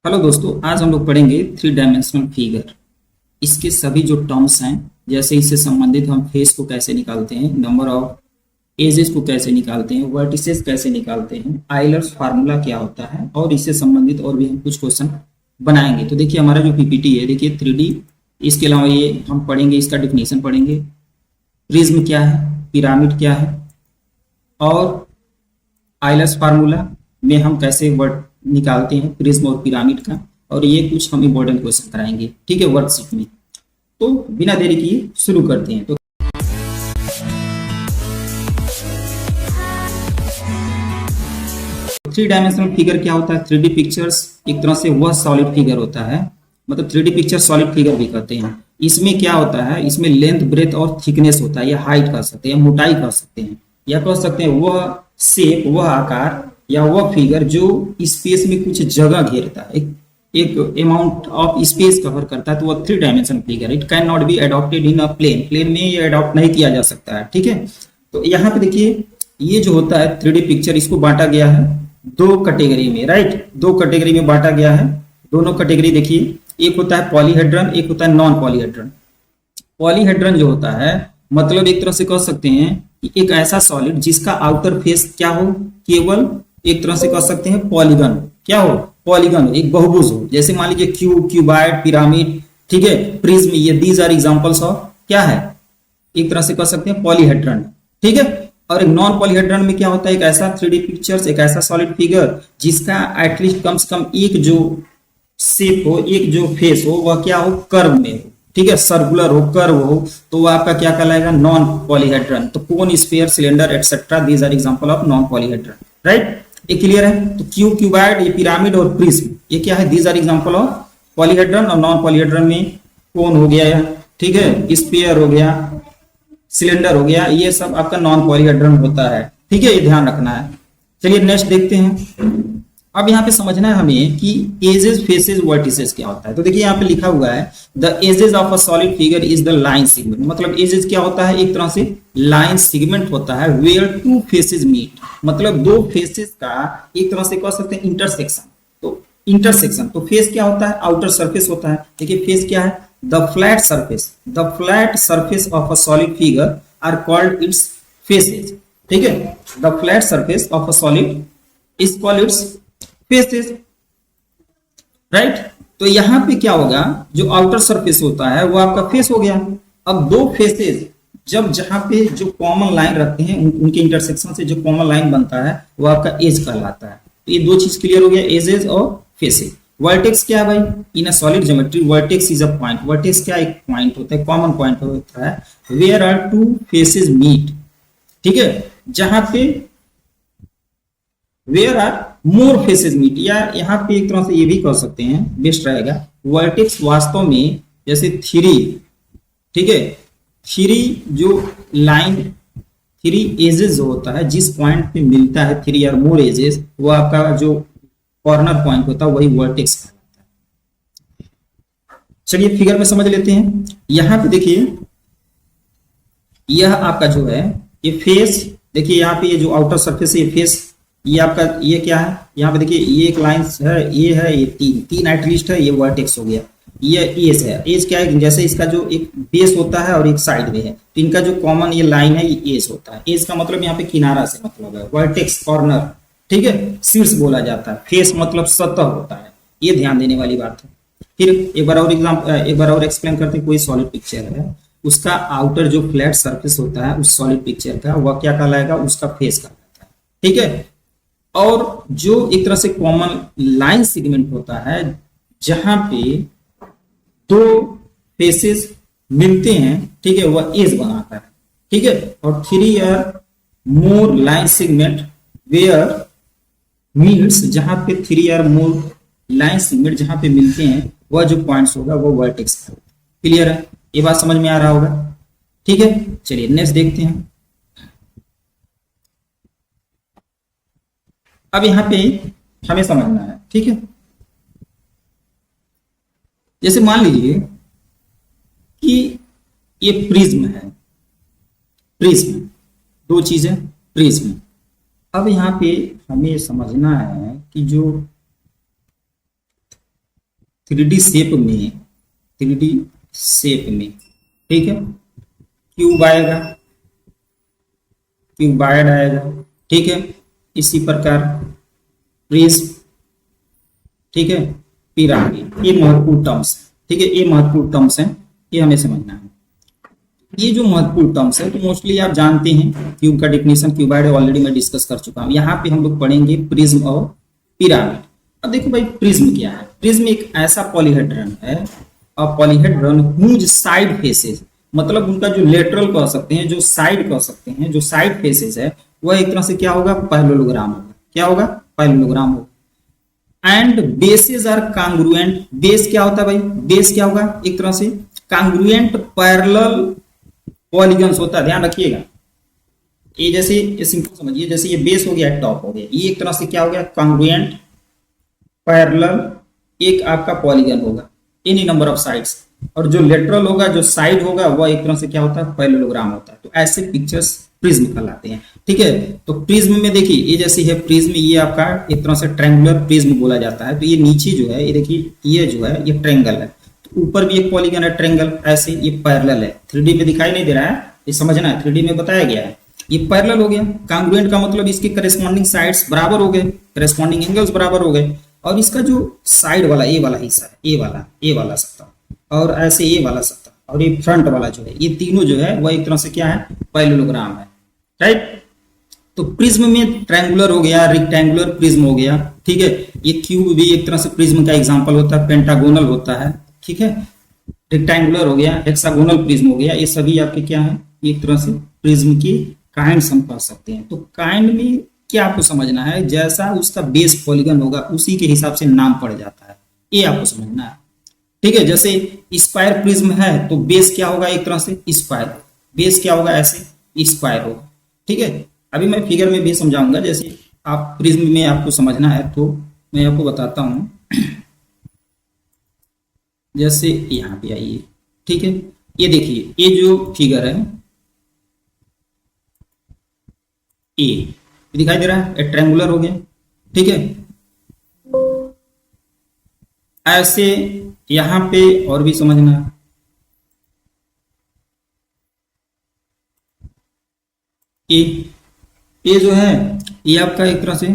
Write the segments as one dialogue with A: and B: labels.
A: Hello दोस्तों, आज हम लोग पढ़ेंगे थ्री डायमेंशनल फिगर। इसके सभी जो टर्म्स हैं, जैसे इससे संबंधित हम फेस को कैसे निकालते हैं, नंबर ऑफ एजेस को कैसे निकालते हैं, वर्टिसेस कैसे निकालते हैं, आइलर्स फार्मूला क्या होता है, और इससे संबंधित और भी हम कुछ क्वेश्चन बनाएंगे। तो देखिए हमारा जो पीपीटी है, देखिए 3D। इसके अलावा ये हम पढ़ेंगे, इसका डिफिनेशन पढ़ेंगे, प्रिज्म क्या है, पिरामिड क्या है, और आइलर्स फार्मूला में हम कैसे वर्ड निकालते हैं प्रिज्म और पिरामिड का, और ये कुछ हम इम्पोर्टेंट क्वेश्चन कराएंगे, ठीक है, वर्कशीट में। तो बिना देरी किए शुरू करते हैं। तो थ्री डायमेंशनल फिगर क्या होता है? 3D पिक्चर्स एक तरह से वह सॉलिड फिगर होता है, मतलब 3D पिक्चर सॉलिड फिगर भी कहते हैं। इसमें क्या होता है, इसमें लेंथ, ब्रेथ और थिकनेस होता है, या हाइट कर सकते हैं, मोटाई कर सकते हैं, या कह सकते हैं वह शेप, वह आकार या वह फिगर जो स्पेस में कुछ जगह घेरता है, एक अमाउंट ऑफ स्पेस कवर करता है, तो वह three dimension figure. It can not be adopted in a plane में ये अडॉप्ट नहीं किया जा सकता है, ठीक है। तो यहाँ पे देखिए, ये जो होता है 3D पिक्चर, इसको बांटा गया है दो कैटेगरी में, राइट। दो कैटेगरी में बांटा गया है। दोनों कैटेगरी देखिए, एक होता है पॉलीहेड्रन, एक होता है नॉन पॉलीहेड्रन। पॉलीहेड्रन जो होता है, मतलब एक तरह से कह सकते हैं कि एक ऐसा सॉलिड जिसका आउटर फेस क्या हो, केवल एक तरह से कह सकते हैं पॉलीगन। क्या हो? पॉलीगन, एक बहुभुज हो। जैसे मान लीजिए क्यूब, क्यूबाइड, पिरामिड, ठीक है, प्रिज्म, ये दीज आर एग्जांपल्स ऑफ क्या है, एक तरह से कह सकते हैं पॉलीहेड्रन, ठीक है। और एक नॉन पॉलीहेड्रन में क्या होता है, एक ऐसा 3D पिक्चर्स, एक ऐसा सॉलिड फिगर जिसका एटलीस्ट कम से कम एक जो शेप हो, एक जो फेस हो, वह क्या हो, कर्व में हो, ठीक है, सर्कुलर हो, कर्व हो, तो वह आपका क्या कहलाएगा, नॉन पॉलीहेड्रन। तो cone, sphere, cylinder etcetera, these are example of non polyhedron, right. ये क्लियर है? तो क्यूब, क्यूबाइड, ये पिरामिड और प्रिज्म, ये क्या है, these are example of polyhedron. और नॉन पॉलीहेड्रन में कोन हो गया, ठीक है, स्फीयर हो गया, सिलेंडर हो गया, ये सब आपका नॉन पॉलीहेड्रन होता है, ठीक है, ये ध्यान रखना है। चलिए नेक्स्ट देखते हैं। अब यहाँ पे समझना है हमें कि एजेस, फेसेस, वर्टिसेस क्या होता है। तो देखिए यहाँ पे लिखा हुआ है, the edges of a solid figure is the line segment. मतलब एजेस क्या होता है, एक तरह से लाइन सेगमेंट होता है, वेयर टू फेसेस मीट, मतलब दो फेसेस का एक तरह से कह सकते हैं इंटरसेक्शन। तो इंटरसेक्शन, तो फेस क्या होता है, आउटर सरफेस होता है। देखिए फेस क्या है, the flat surface of a solid figure are called its faces, ठीक है। The flat surface of a solid is called its faces, right. तो यहां पे क्या होगा, जो आउटर सरफेस होता है वो आपका फेस हो गया। अब दो फेसेस जब जहां पे जो कॉमन लाइन रखते हैं, उनके इंटरसेक्शन से जो कॉमन लाइन बनता है वो आपका एज कहलाता है। तो ये दो चीज क्लियर हो गया, एजेस और फेसेस। वर्टेक्स क्या है भाई, in a solid geometry vertex is a point. Vertex क्या, एक पॉइंट होता है, कॉमन पॉइंट होता है, where are two faces meet, ठीक है, जहां पे where are more faces meet, या यहाँ पे एक तरह से ये भी कह सकते हैं, बेस्ट रहेगा, वर्टेक्स वास्तव में जैसे थ्री, ठीक है, थ्री जो लाइन, थ्री एजेस जो होता है, जिस पॉइंट पे मिलता है थ्री और मोर एजेस, वो आपका जो कॉर्नर पॉइंट होता है वही वर्टेक्स कहलाता है। चलिए फिगर में समझ लेते हैं। यहाँ पे देखिए, यह आपका जो है ये फेस, देखिए यहाँ पे ये जो आउटर सरफेस है ये फेस, ये आपका ये क्या है, यहाँ पे देखिए ये एक लाइन है, ये तीन एटलीस्ट है, ये वर्टेक्स हो गया। ये एज है, एज क्या है, जैसे इसका जो एक बेस होता है और एक साइड में है, तो इनका जो कॉमन ये लाइन है ये एज होता है। एज का मतलब यहाँ पे किनारा से मतलब है, वर्टेक्स कॉर्नर, ठीक है, शीर्ष बोला जाता है। फेस मतलब सतह होता है, ये ध्यान देने वाली बात है। फिर एक बार और एक्सप्लेन करते हैं। कोई सॉलिड पिक्चर है, उसका आउटर जो फ्लैट सरफेस होता है उस सॉलिड पिक्चर का, वह क्या कहलाएगा, उसका फेस कहलाता है, ठीक है। और जो एक तरह से कॉमन लाइन सेगमेंट होता है, जहां पे दो फेसेस मिलते हैं, ठीक है, वह एज बनाता है, ठीक है। और three or more line segment where meets, जहां पे three or more line segment जहां पे मिलते हैं, वह जो पॉइंट्स होगा वो वर्टेक्स का। क्लियर है? ये बात समझ में आ रहा होगा, ठीक है। चलिए नेक्स्ट देखते हैं। अब यहां पे हमें समझना है, ठीक है, जैसे मान लीजिए कि ये प्रिज्म है, प्रिज्म, दो चीजें, प्रिज्म। अब यहाँ पे हमें समझना है कि जो 3D शेप में, 3D शेप में, ठीक है, क्यूब आएगा, क्यूबाइड आएगा, ठीक है, इसी प्रकार प्रिज्म, ठीक है, पिरामिड, ये महत्वपूर्ण टर्म्स है, ठीक है, ये महत्वपूर्ण टर्म्स हैं, ये हमें समझना है। ये जो महत्वपूर्ण टर्म्स है तो मोस्टली आप जानते हैं, क्यूब का डेफिनेशन, क्यूबाइड ऑलरेडी मैं डिस्कस कर चुका हूं। यहाँ पे हम लोग पढ़ेंगे प्रिज्म और पिरामिड। अब देखो भाई, प्रिज्म क्या है? प्रिज्म एक ऐसा पॉलीहेड्रन है, और पॉलीहेड्रन हुज साइड फेसेस, मतलब उनका जो लेटरल कह सकते हैं, जो साइड कह सकते हैं, जो साइड फेसेस है, वह एक तरह से क्या होगा? पैरेललोग्राम होगा। क्या होगा? पैरेललोग्राम होगा। And bases are congruent. Base क्या होता है भाई? बेस क्या होगा? एक तरह से कांग्रुएंट पैरेलल पॉलीगन्स होता है, ध्यान रखिएगा। ये जैसे, ये सिंपल समझिए, जैसे ये बेस हो गया, टॉप हो गया, ये एक तरह से क्या हो गया? कांग्रुएंट पैरेलल एक आपका पॉलीगन होगा, एनी नंबर ऑफ साइड्स, और जो लेटरल होगा, जो साइड होगा, वह एक तरह से क्या होता है? पैरेललोग्राम होता है। तो ऐसे पिक्चर्स प्रिज्म कहलाते हैं, ठीक है। तो प्रिज्म में देखिए, ये जैसे है प्रिज्म, ये आपका एक तरह से ट्रायंगुलर प्रिज्म बोला जाता है। तो ये नीचे जो है, ये देखिए, ये जो है, ये ट्रायंगल है, तो ऊपर भी एक पॉलीगन है ट्रायंगल, ऐसे ये पैरेलल है। 3D में दिखाई नहीं दे रहा है, ये समझना है, 3D में बताया गया है। ये पैरेलल हो गया। कांग्रुएंट का मतलब इसके करेस्पॉन्डिंग साइड्स बराबर हो गए, करेस्पॉन्डिंग एंगल्स बराबर हो गए, और इसका जो साइड वाला, ए वाला हिस्सा है, ए वाला सत्ता, और ऐसे ये वाला सत्ता, और ये फ्रंट वाला जो है, ये तीनों जो है वह एक तरह से क्या है? पैरेललोग्राम है, राइट। तो प्रिज्म में ट्रायंगुलर हो गया, रेक्टेंगुलर प्रिज्म हो गया, ठीक है। ये क्यूब भी एक तरह से प्रिज्म का एग्जांपल होता है, पेंटागोनल होता है, ठीक है। रेक्टेंगुलर हो गया, हेक्सागोनल प्रिज्म हो गया, ये सभी आपके क्या है? एक तरह से प्रिज्म की काइंड्स हम कह सकते हैं। तो काइंड में क्या आपको समझना है? जैसा उसका बेस पॉलीगन होगा, उसी के हिसाब से नाम पड़ जाता है, ये आपको समझना है, ठीक है। जैसे स्क्वायर प्रिज्म है, तो बेस क्या होगा? एक तरह से स्क्वायर, बेस क्या होगा? ऐसे स्क्वायर होगा, ठीक है। अभी मैं फिगर में भी समझाऊंगा, जैसे आप प्रिज्म में आपको समझना है तो मैं आपको बताता हूं। जैसे यहाँ पे आइए, ठीक है, ये देखिए, ये जो फिगर है, ए दिखाई दे रहा है, ट्रायंगुलर हो गया, ठीक है। ऐसे यहां पे और भी समझना है, ये जो है, ये आपका एक तरह से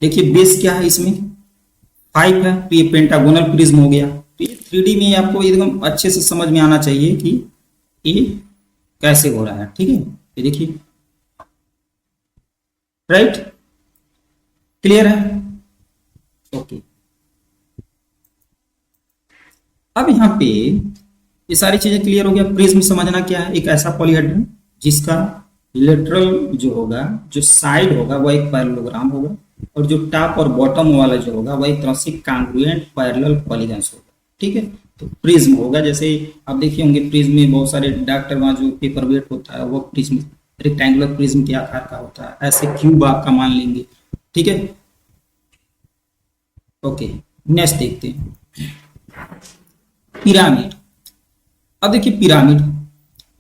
A: देखिए, बेस क्या है इसमें? 5 है, तो ये पेंटागोनल प्रिज्म हो गया। तो ये 3D में आपको एकदम अच्छे से समझ में आना चाहिए कि ये कैसे हो रहा है, ठीक है। ये देखिए, राइट, क्लियर है? ओके। अब यहाँ पे ये सारी चीजें क्लियर हो गया। प्रिज्म समझना क्या है? एक ऐसा पॉलीहेड्रन जिसका लेटरल जो होगा, जो साइड होगा, वह एक पैरेललोग्राम होगा, और जो टॉप और बॉटम वाला जो होगा, वह एक तरह से कांग्रुएंट पैरेलल पॉलीगन्स होगा, ठीक है। तो प्रिज्म होगा, जैसे आप देखिए होंगे, प्रिज्म में बहुत सारे डॉक्टर वहाँ जो पेपर वेट होता है, वो प्रिज्म रेक्टेंगुलर प्रिज्म के आकार का होता है। ऐसे क्यूब आपका मान लेंगे, ठीक है। ओके, नेक्स्ट देखते हैं, पिरामिड। अब देखिए पिरामिड,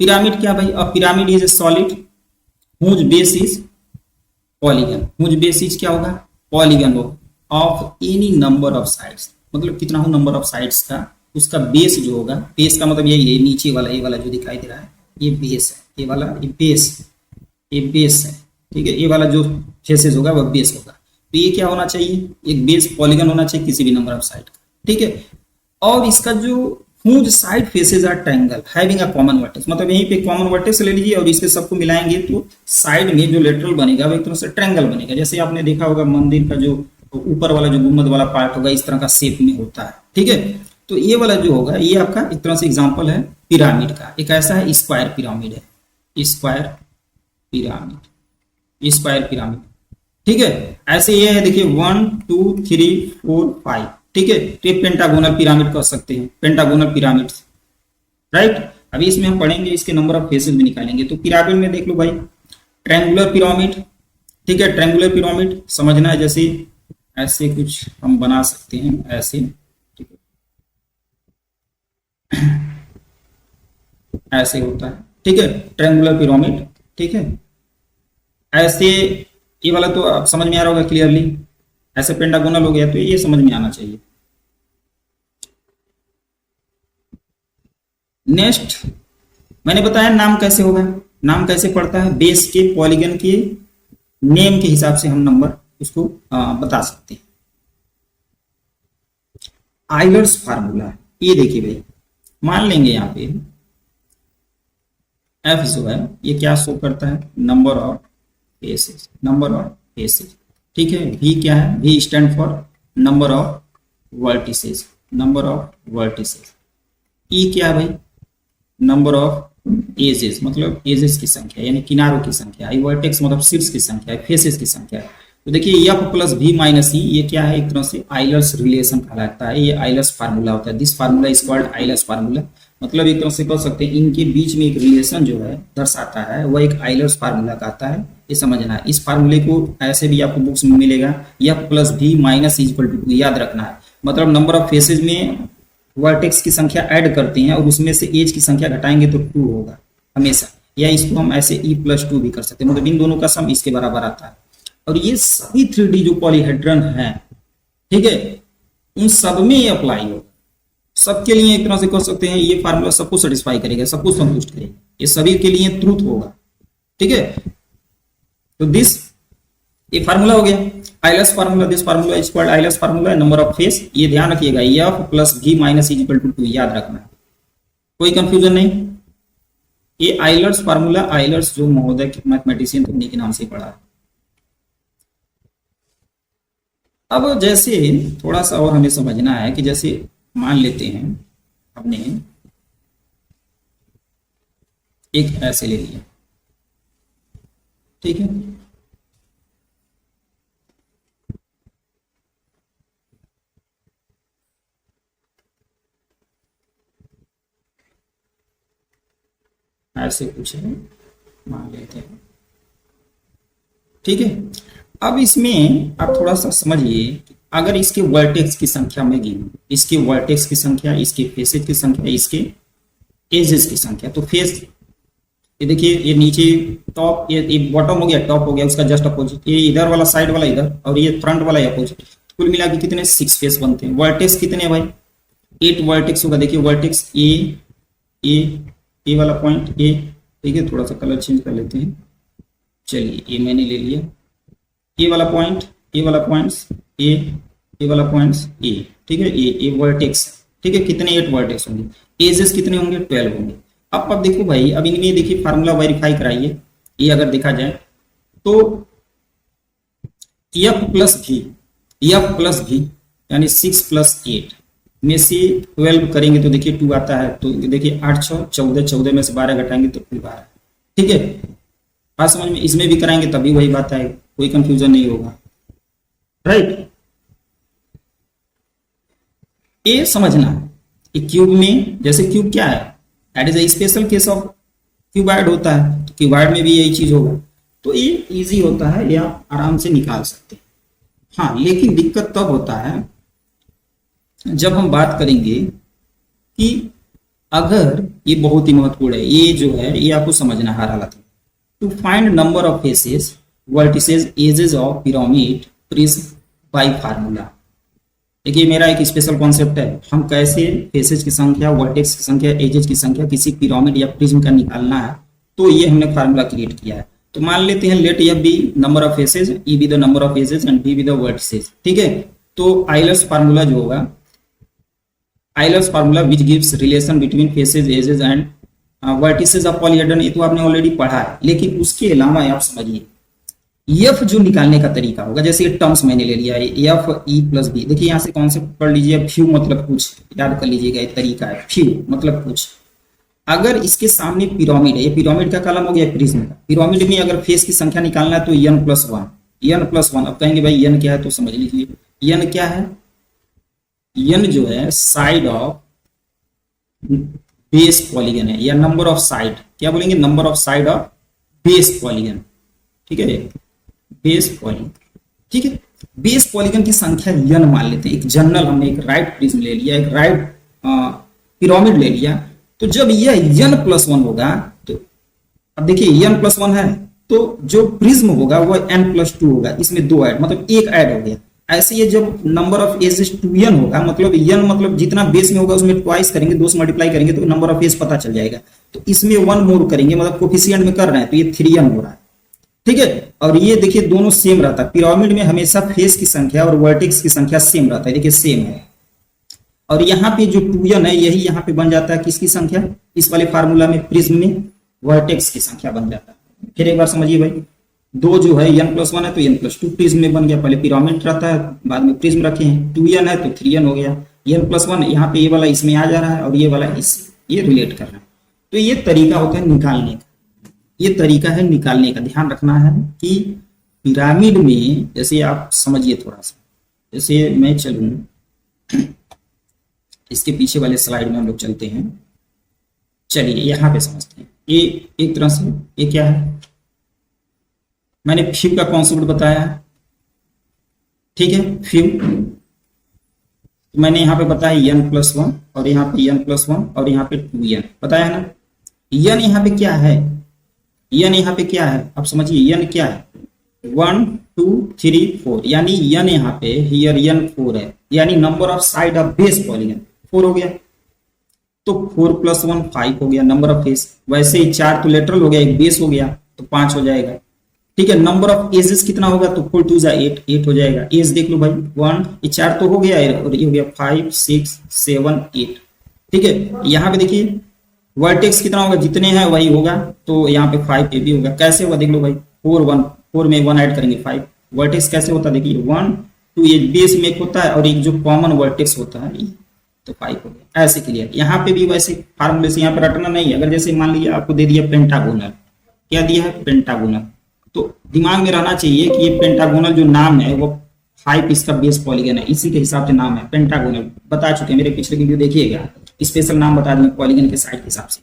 A: पिरामिड क्या भाई? अब pyramid is a solid whose base is polygon, whose base is क्या होगा? पॉलीगन हो, of any number of sides, मतलब कितना हो नंबर ऑफ साइड्स का, उसका बेस जो होगा, बेस का मतलब ये नीचे वाला, ये वाला जो दिखाई दे रहा है, ये बेस है, ये वाला, ये बेस है, ठीक है। ये वाला जो फेसेस होगा वह बेस होगा। तो ये क्या होना चाहिए? एक बेस पॉलीगन होना चाहिए किसी भी नंबर ऑफ साइड का, ठीक है। और इसका जो whose side faces are triangle having a common vertex, मतलब यहीं पे कॉमन वर्टेक्स ले लीजिए और इसके सबको मिलाएंगे तो साइड में जो लेटरल बनेगा वो एक तरह से ट्रायंगल बनेगा। जैसे आपने देखा होगा मंदिर का जो ऊपर वाला जो गुम्बद वाला पार्ट होगा, इस तरह का शेप में होता है, ठीक है। तो ये वाला जो होगा, ये आपका एक तरह से एग्जाम्पल है पिरामिड का। एक ऐसा है स्क्वायर पिरामिड है, स्क्वायर पिरामिड, ठीक है। ऐसे ये है, देखिए 1 2 3 4 5, ठीक है। तो ये पेंटागोनल पिरामिड कह सकते हैं, पेंटागोनल पिरामिड, राइट। अभी इसमें हम पढ़ेंगे, इसके नंबर ऑफ फेसेस भी निकालेंगे। तो पिरामिड में देख लो भाई, ट्रायंगुलर पिरामिड, ठीक है। ट्रायंगुलर पिरामिड समझना है, जैसे ऐसे कुछ हम बना सकते हैं, ऐसे, ठीक है, ऐसे होता है, ठीक है, ट्रायंगुलर पिरामिड, ठीक है। ऐसे ये वाला तो आप समझ में आ रहा होगा क्लियरली, ऐसे पेंटागोनल हो गया, तो ये समझ में आना चाहिए। नेक्स्ट मैंने बताया नाम कैसे होगा, नाम कैसे पड़ता है, बेस के पॉलीगन के नेम के हिसाब से हम नंबर उसको बता सकते हैं। आइलर्स फार्मूला, ये देखिए भाई, मान लेंगे यहाँ पे एफ जो है ये क्या शो करता है, number of faces, number of faces, ठीक है। वी क्या है, V stand for number of vertices, number of vertices. E क्या है भाई, नंबर ऑफ एजेस, मतलब एजेस की संख्या यानी किनारों की संख्या। आई वर्टेक्स मतलब शीर्ष की संख्या है, फेसेस की संख्या है। तो देखिए एफ प्लस वी माइनस ई, ये क्या है, एक तरह से आइलर्स रिलेशन कहलाता है, ये आइलर्स फार्मूला होता है। This formula is called Euler's formula, मतलब एक तरह से कह सकते हैं इनके बीच में एक रिलेशन जो है दर्शाता है, वह एक आइलर्स फार्मूला कहता है, ये समझना है। इस फार्मूले को ऐसे भी आपको बुक्स में मिलेगा, F plus V minus is equal to 2, याद रखना है। मतलब नंबर ऑफ फेसेज में वर्टेक्स की संख्या ऐड करते हैं और उसमें से एज की संख्या घटाएंगे तो 2 होगा हमेशा, या इसको हम ऐसे ई प्लस 2 भी कर सकते हैं, मतलब इन दोनों का सम इसके बराबर आता है। और ये सभी 3D जो पॉलीहेड्रन है, ठीक है, उन सब में ये अप्लाई होगा, सबके लिए एक तरह से कह सकते हैं ये फार्मूला सबको सेटिस्फाई करेगा, सबको संतुष्ट करेगा, ये सभी के लिए ट्रूथ होगा, ठीक है। तो दिस ये फार्मूला हो गया Euler's formula, this formula is called Euler's formula, number of face. ये ध्यान रखिएगा, F plus V minus is equal to 2, याद रखना, कोई कंफ्यूजन नहीं। ये आइलर्स फार्मूला, आइलर्स जो महोदय मैथमेटिशियन थे उन्हीं के नाम से पढ़ा है। अब जैसे थोड़ा सा और हमें समझना है कि जैसे मान लेते हैं हमने एक ऐसे ले लिया, ठीक है, ऐसे कुछ है, मान लेते हैं, ठीक है। अब इसमें आप थोड़ा सा समझिए, अगर इसके वर्टेक्स की संख्या में गिनूं, इसके वर्टेक्स की संख्या, इसके फेसेज की संख्या, इसके एजेस की संख्या, तो फेस ये देखिए, ये नीचे टॉप, ये बॉटम हो गया, टॉप हो गया, उसका जस्ट अपोजिट, ये इधर वाला साइड वाला इधर, और ये फ्रंट वाला अपोजिट, कुल मिला के कितने 6 फेस बनते हैं। वर्टेक्स कितने हैं भाई, 8 वर्टेक्स होगा। देखिए वर्टेक्स ए वाला पॉइंट ए, ठीक है, थोड़ा सा कलर चेंज कर लेते हैं, चलिए ये मैंने ले लिया, ए वाला पॉइंट, ए वाला पॉइंट्स ए वाला पॉइंट्स ए, ठीक है, ए वर्टेक्स, ठीक है, कितने 8 वर्टेक्स होंगे, एजेस कितने होंगे 12 होंगे। अब देखो भाई, अब इनमें देखिए फार्मूला वेरीफाई कराइए, ये अगर देखा जाए तो एफ प्लस भी यानी 6 प्लस 8 में से 12 करेंगे तो देखिए 2 आता है, तो देखिए 8 6 14, 14 में से 12 घटाएंगे तो 12, ठीक है, बात समझ में। इसमें भी कराएंगे तभी वही बात आएगी, कोई कंफ्यूजन नहीं होगा, राइट। ये समझना कि क्यूब में, जैसे क्यूब क्या है, that is a special case of cuboid होता है, तो क्यूबॉइड में भी यही चीज होगा, तो ये इजी होता है, ये आप आराम से निकाल सकते हैं। हाँ, लेकिन दिक्कत तब होता है जब हम बात करेंगे कि अगर, ये बहुत ही महत्वपूर्ण है, ये जो है ये आपको समझना हर हालत में, to find number of faces, vertices, edges of pyramid prism by formula. देखिए मेरा एक स्पेशल कॉन्सेप्ट है, हम कैसे फेसेस की संख्या, वर्टेक्स की संख्या, एजेस की संख्या किसी पिरामिड या प्रिज्म का निकालना है, तो ये हमने फार्मूला क्रिएट किया है। तो मान लेते हैं let F be number of faces, E be the number of edges and V be the vertices, ठीक है। तो आइलर्स फार्मूला जो होगा, Euler's formula which gives relation between faces, edges and vertices of polyhedron, ये तो आपने already पढ़ा है, लेकिन उसके अलावा आप समझिए एफ जो निकालने का तरीका होगा, जैसे ये टर्म्स मैंने ले लिया है एफ ई प्लस बी, देखिए यहाँ से कॉन्सेप्ट पढ़ लीजिए, फ्यू मतलब कुछ, याद कर लीजिएगा, एक तरीका है, फ्यू मतलब कुछ। अगर इसके सामने पिरामिड है, ये पिरामिड का कॉलम हो गया प्रिज्म का, पिरामिड में अगर फेस की संख्या निकालना है तो n प्लस वन। अब कहेंगे भाई n क्या है, तो समझ लीजिए n क्या है, n जो है साइड ऑफ बेस पॉलीगन है, या नंबर ऑफ साइड, क्या बोलेंगे, number of side of base polygon, ठीक है, बेस पॉलीगन, ठीक है। बेस पॉलीगन की संख्या n मान लेते हैं, एक जनरल हमने एक राइट प्रिज्म ले लिया, एक राइट पिरामिड ले लिया, तो जब यह n प्लस 1 होगा, तो अब देखिए n प्लस 1 है, तो जो प्रिज्म होगा वो n प्लस 2 होगा, इसमें 2 ऐड, मतलब 1 ऐड हो गया, ऐसे ये जब नंबर ऑफ एजेस 2n होगा, मतलब n मतलब जितना बेस में होगा उसमें ट्वाइस करेंगे, 2 से मल्टीप्लाई करेंगे तो नंबर ऑफ एज पता चल जाएगा। तो इसमें 1 मोर करेंगे, मतलब कोफिशिएंट में कर रहे हैं तो ये 3n हो रहा है, ठीक है। और ये देखिए दोनों सेम रहता है, पिरामिड में हमेशा फेस की संख्या और वर्टेक्स की संख्या सेम रहता है, देखिए सेम है। और यहाँ पे जो 2n है यही यहाँ पे बन जाता है किसकी संख्या, इस वाले फार्मूला में प्रिज्म में वर्टेक्स की संख्या बन जाता है। फिर एक बार समझिए भाई, दो जो है n+1 है तो n+2 प्रिज्म में बन गया, पहले पिरामिड रहता है बाद में प्रिज्म रखे हैं, 2n है तो 3n हो गया, n+1 यहाँ पे ये वाला इसमें आ जा रहा है और ये वाला इस ये रिलेट कर रहा है। तो ये तरीका होता है निकालने का, ये तरीका है निकालने का। ध्यान रखना है कि पिरामिड में जैसे आप समझिए थोड़ा सा, जैसे मैं चलूं इसके पीछे वाले स्लाइड में हम लोग चलते हैं, चलिए यहाँ पे समझते हैं। ये एक तरह से ये क्या है, मैंने फ्यू का कॉन्सेप्ट बताया है, ठीक है। फ्यू तो मैंने यहाँ पे बताया n+1 और यहाँ पे n+1 और यहाँ पे 2n बताया ना। n यहाँ पे क्या है, n यहाँ पे क्या है आप समझिए, n क्या है 1 2 3 4, यानी n यहाँ पे हियर n 4 है, यानी number of side of base polygon 4 हो गया। तो 4+1 5 हो गया नंबर ऑफ फेस, वैसे ही 4 तो लेटरल हो गया, एक बेस हो गया तो 5 हो जाएगा, ठीक है। नंबर ऑफ एजेस कितना होगा तो 4 2 8 8 हो जाएगा। एज देख लो भाई 1, ये 4 तो हो गया और ये हो गया 5 6 7 8, ठीक है। यहाँ पे देखिए वर्टेक्स कितना होगा, जितने हैं वही होगा, तो यहाँ पे 5 ये भी होगा। कैसे होगा देख लो भाई, 4 में 1 ऐड करेंगे 5। वर्टेक्स कैसे होता है देखिए 1 2, ये बेस में एक होता है और एक जो कॉमन वर्टेक्स होता है तो 5 हो गया। ऐसे क्लियर। यहाँ पे भी वैसे फार्मूले से यहाँ पे रटना नहीं है। अगर जैसे मान लीजिए आपको दे दिया पेंटागोनल, क्या दिया है पेंटागोनल, तो दिमाग में रहना चाहिए कि ये पेंटागोनल जो नाम है वो 5 इसका बेस पॉलीगन है, इसी के हिसाब से नाम है पेंटागोनल। बता चुके हैं, मेरे पिछले वीडियो देखिएगा, स्पेशल नाम बता दिए पॉलीगन के साइड के हिसाब से।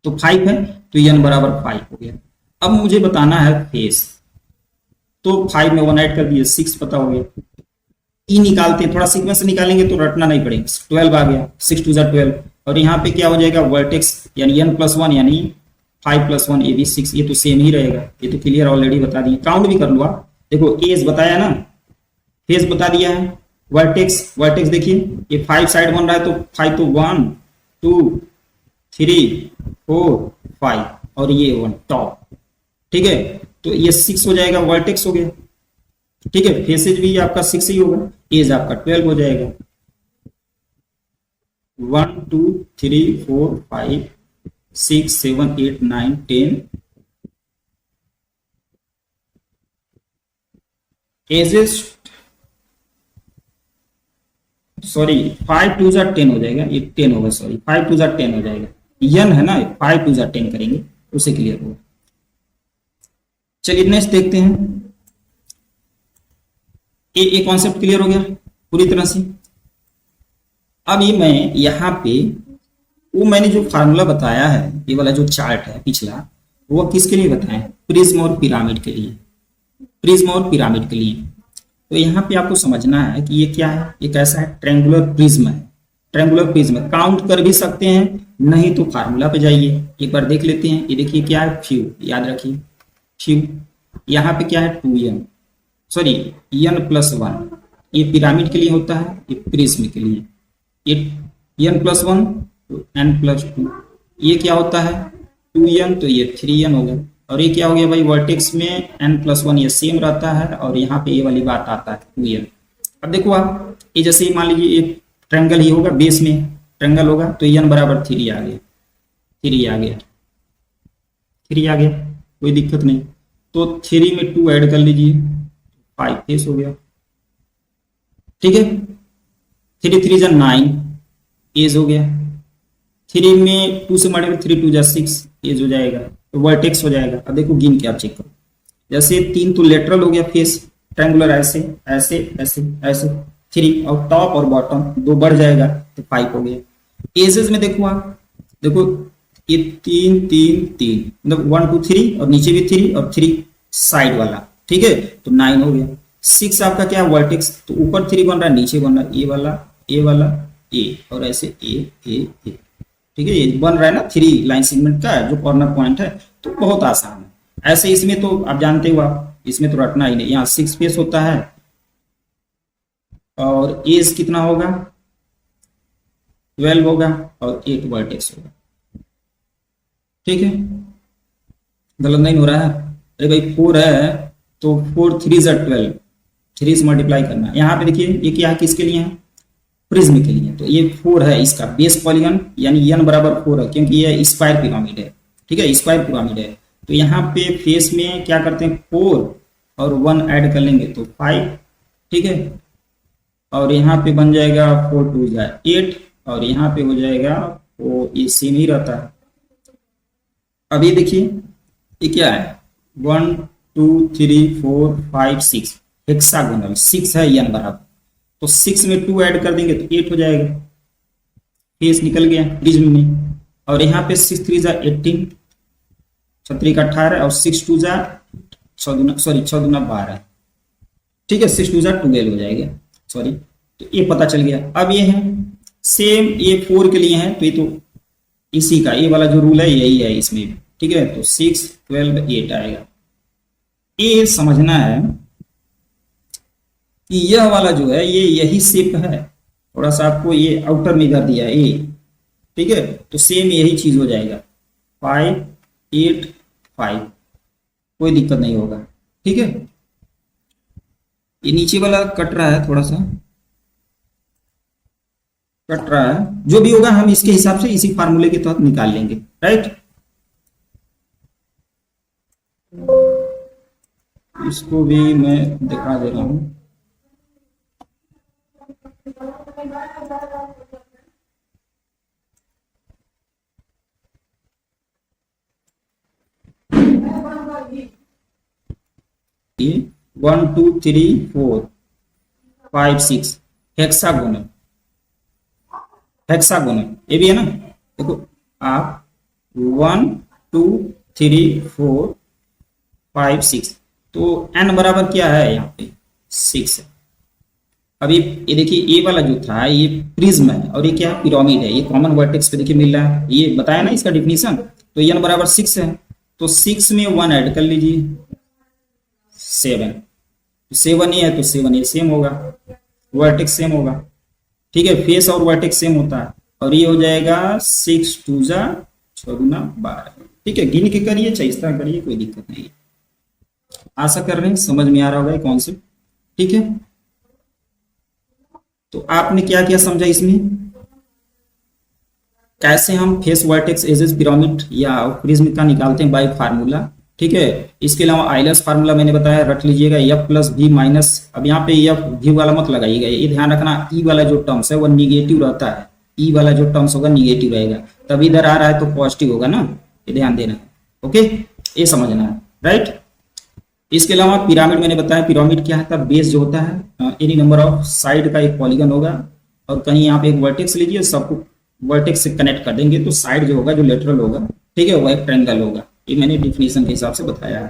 A: तो 5 है तो n बराबर 5 हो गया। अब मुझे बताना है फेस, तो 5 में 1 ऐड कर दिए 6 पता हो गया। ई निकालते हैं, थोड़ा सीक्वेंस से निकालेंगे तो रटना नहीं पड़ेगा। 12 आ गया, 6 2 12, और यहाँ पे क्या हो जाएगा वर्टेक्स यानी n+1 यानी 5+1 ये भी 6, ये तो सेम ही रहेगा, ये तो क्लियर ऑलरेडी बता दिए। काउंट भी कर लो आप, देखो एज बताया ना, फेस बता दिया है, वर्टेक्स देखिए ये 5 साइड बन रहा है तो 5 तो 1 2 3 4 5 और ये 1 टॉप, ठीक है। तो ये 6 हो जाएगा, वर्टेक्स हो गया, ठीक है। फेसेज भी आपका 6 ही होगा, एज आपका 12 हो जाएगा। 1 2 3 4 5 6 7 8 9 10 एजेस, सॉरी 5 2 10 हो जाएगा, ये 10 होगा, सॉरी 5 2 10 हो जाएगा। n है ना, 5 2 10 करेंगे उसे क्लियर होगा। चलिए नेक्स्ट देखते हैं। ये कॉन्सेप्ट क्लियर हो गया पूरी तरह से। अब ये मैं यहाँ पे वो मैंने जो फार्मूला बताया है, ये वाला जो चार्ट है पिछला, वो किसके लिए बताया है, प्रिज्म और पिरामिड के लिए, प्रिज्म और पिरामिड के लिए। तो यहाँ पे आपको समझना है कि ये क्या है, ये कैसा है, ट्रायंगुलर प्रिज्म है, ट्रायंगुलर प्रिज्म। काउंट कर भी सकते हैं, नहीं तो फार्मूला पे जाइए एक बार देख लेते हैं। ये देखिए क्या है फ्यू, याद रखिए फ्यू। यहाँ पे क्या है 2n, सॉरी n+1, ये पिरामिड के लिए होता है, ये प्रिज्म के लिए। ये n+1 तो n+2, ये क्या होता है 2n तो ये 3n हो गया। और ये क्या हो गया भाई, वर्टेक्स में n+1 ये सेम रहता है और यहाँ पे ये वाली बात आता है 2n। अब देखो आप, ये जैसे मान लीजिए एक ट्रायंगल ही होगा, बेस में ट्रायंगल होगा तो n बराबर 3 आ गया, 3 आ गया, 3 आ गया, कोई दिक्कत नहीं। तो 3 में 2 ऐड कर लीजिए, 5 फेस हो गया, ठीक है। 3 3 9 एज हो गया, 3 में 2 से मल्टीप्लाई 3 2 6 एज हो जाएगा, तो वर्टेक्स हो जाएगा। अब देखो गिन के आप चेक करो, जैसे 3 तो लेटरल हो गया फेस ट्रायंगुलर, ऐसे ऐसे ऐसे ऐसे 3, और टॉप और बॉटम 2 बढ़ जाएगा तो 5 हो गया। एजेस में देखो आप, देखो ये 3 3 3 मतलब 1 2 3 और नीचे भी 3 और 3 साइड वाला, ठीक है, तो 9 हो गया। 6 आपका क्या वर्टेक्स, तो ऊपर 3 बन रहा है नीचे बन रहा है, ए वाला ए और ऐसे ए, ठीक है, ये बन रहा है ना 3 लाइन सेगमेंट का जो कॉर्नर पॉइंट है। तो बहुत आसान है। ऐसे इसमें तो आप जानते हो, आप इसमें तो रटना ही नहीं, यहाँ 6 फेस होता है और एज कितना होगा, 12 होगा, और 8 वर्टेक्स होगा। ठीक है, गलत नहीं हो रहा है। अरे भाई 4 है तो 4 3 ज़ा 12, 3 से मल्टीप्लाई करना है। यहाँ पे देखिए ये क्या किसके लिए है, प्रिज्म के लिए। तो ये 4 है, इसका बेस पॉलीगन यानी n बराबर 4 है, क्योंकि ये स्क्वायर पिरामिड है। ठीक है, स्क्वायर पिरामिड है। तो यहाँ पे फेस में क्या करते हैं, 4 और 1 ऐड कर लेंगे तो 5। ठीक है, और यहाँ पे बन जाएगा 4 2 ज़ा 8, और यहाँ पे हो जाएगा वो ये सेम ही रहता है। अब ये देखिए ये क्या है, 1 2 3 4 5 6 हेक्सागोनल 6 है n बराबर। तो 6 में 2 ऐड कर देंगे तो 8 हो जाएगा, फेस निकल गया प्रिज्म में। और यहाँ पे 6 3 ज़ा 18, 6 का 18, और 6 2 ज़ा 6 दूना 12। ठीक है, 6 2 ज़ा 12 हो जाएगा, सॉरी। तो ये पता चल गया। अब ये है सेम, ये 4 के लिए है, तो ये तो इसी का ये वाला जो रूल है यही है इसमें भी। ठीक है, तो 6 12 8 आएगा। ये समझना है कि यह वाला जो है ये यही शेप है, थोड़ा सा आपको ये आउटर में इधर दिया है ये। ठीक है, तो सेम यही चीज हो जाएगा, 5 8 5, कोई दिक्कत नहीं होगा। ठीक है, ये नीचे वाला कट रहा है, थोड़ा सा कट रहा है, जो भी होगा हम इसके हिसाब से इसी फार्मूले के तहत निकाल लेंगे, राइट। इसको भी मैं दिखा दे रहा हूं। ये 1 2 3 4 5 6 हेक्सागोनल, हेक्सागोनल ये भी है ना। देखो आप 1 2 3 4 5 6, तो n बराबर क्या है यहाँ पे 6 है। अब ये देखिए ये वाला जो था ये प्रिज्म है, और ये क्या है, पिरामिड है। ये कॉमन वर्टेक्स पे देखिए मिल रहा है, ये बताया ना इसका डिफिनीशन। तो n बराबर 6 है, तो 6 में 1 ऐड कर लीजिए, 7। 7 ही है तो 7 ये सेम होगा, वर्टेक्स सेम होगा। ठीक है, फेस और वर्टेक्स सेम होता है। और ये हो जाएगा 6 2 ज़ा 6 दूना 12। ठीक है, गिन के करिए चाहे इस तरह करिए, कोई दिक्कत नहीं है। आशा कर रहे हैं समझ में आ रहा होगा कॉन्सेप्ट। ठीक है, तो आपने क्या क्या समझा इसमें, कैसे हम फेस वर्टेक्स एजेस पिरामिड या प्रिज्म का निकालते हैं बाय फार्मूला। ठीक है, इसके अलावा आइलर्स फार्मूला मैंने बताया, रख लीजिएगा f प्लस v माइनस। अब यहाँ पे f v वाला मत लगाइएगा, ये ध्यान रखना e वाला जो टर्म्स है वो निगेटिव रहता है, e वाला जो टर्म्स होगा निगेटिव रहेगा, तब इधर आ रहा है तो पॉजिटिव होगा ना, ये ध्यान देना है। ओके, ये समझना है, राइट। इसके अलावा पिरामिड मैंने बताया, पिरामिड क्या है, तब बेस जो होता है एनी नंबर ऑफ साइड का एक पॉलीगन होगा, और कहीं यहाँ पे एक वर्टेक्स लीजिए, सबको वर्टेक्स से कनेक्ट कर देंगे, तो साइड जो होगा जो लेटरल होगा, ठीक है, वो एक ट्रायंगल होगा। ये मैंने डिफिनीशन के हिसाब से बताया है।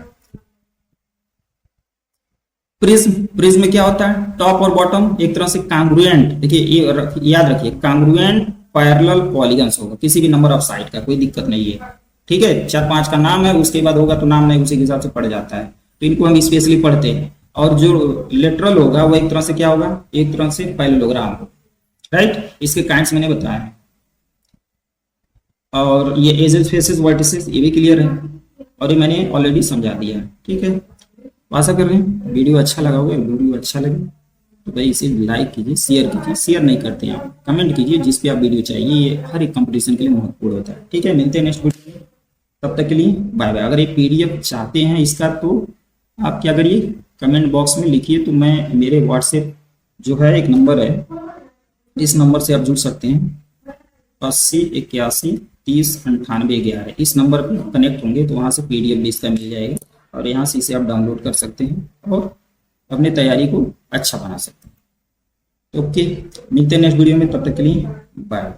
A: प्रिज्म, प्रिज्म में क्या होता है, टॉप और बॉटम एक तरह से कांग्रुएंट, देखिए ये याद रखिए, कांग्रुएंट पैरेलल पॉलीगन्स होगा किसी भी नंबर ऑफ साइड का, कोई दिक्कत नहीं है। ठीक है, 4 5 का नाम है, उसके बाद होगा तो नाम नहीं, उसी के हिसाब से पढ़ जाता है, तो इनको हम स्पेशली पढ़ते हैं। और जो लेटरल होगा वो एक तरह से क्या होगा, एक तरह से पैरेललोग्राम, राइट। इसके काइंड्स मैंने बताया, और ये एजेस फेसेस वर्टिसेस ये भी क्लियर है, और ये मैंने ऑलरेडी समझा दिया है। ठीक है, आशा कर रहे हैं वीडियो अच्छा लगा होगा। वीडियो अच्छा लगे तो भाई इसे लाइक कीजिए, शेयर कीजिए, शेयर नहीं करते हैं आप, कमेंट कीजिए जिस पे आप वीडियो चाहिए, ये हर एक कंपटीशन के लिए महत्वपूर्ण होता है। ठीक है, मिलते हैं नेक्स्ट वीडियो में, तब तक के लिए बाय बाय। अगर ये पीडीएफ चाहते हैं इसका तो आप क्या करिए, कमेंट बॉक्स में लिखिए, तो मैं मेरे व्हाट्सएप जो है एक नंबर है, इस नंबर से आप जुड़ सकते हैं, 80 81 30 98 11, इस नंबर पर कनेक्ट होंगे तो वहाँ से पीडीएफ भी इसका मिल जाएगा, और यहाँ से इसे आप डाउनलोड कर सकते हैं और अपने तैयारी को अच्छा बना सकते हैं। ओके, मिलते हैं नेक्स्ट वीडियो में, तब तक के लिए बाय।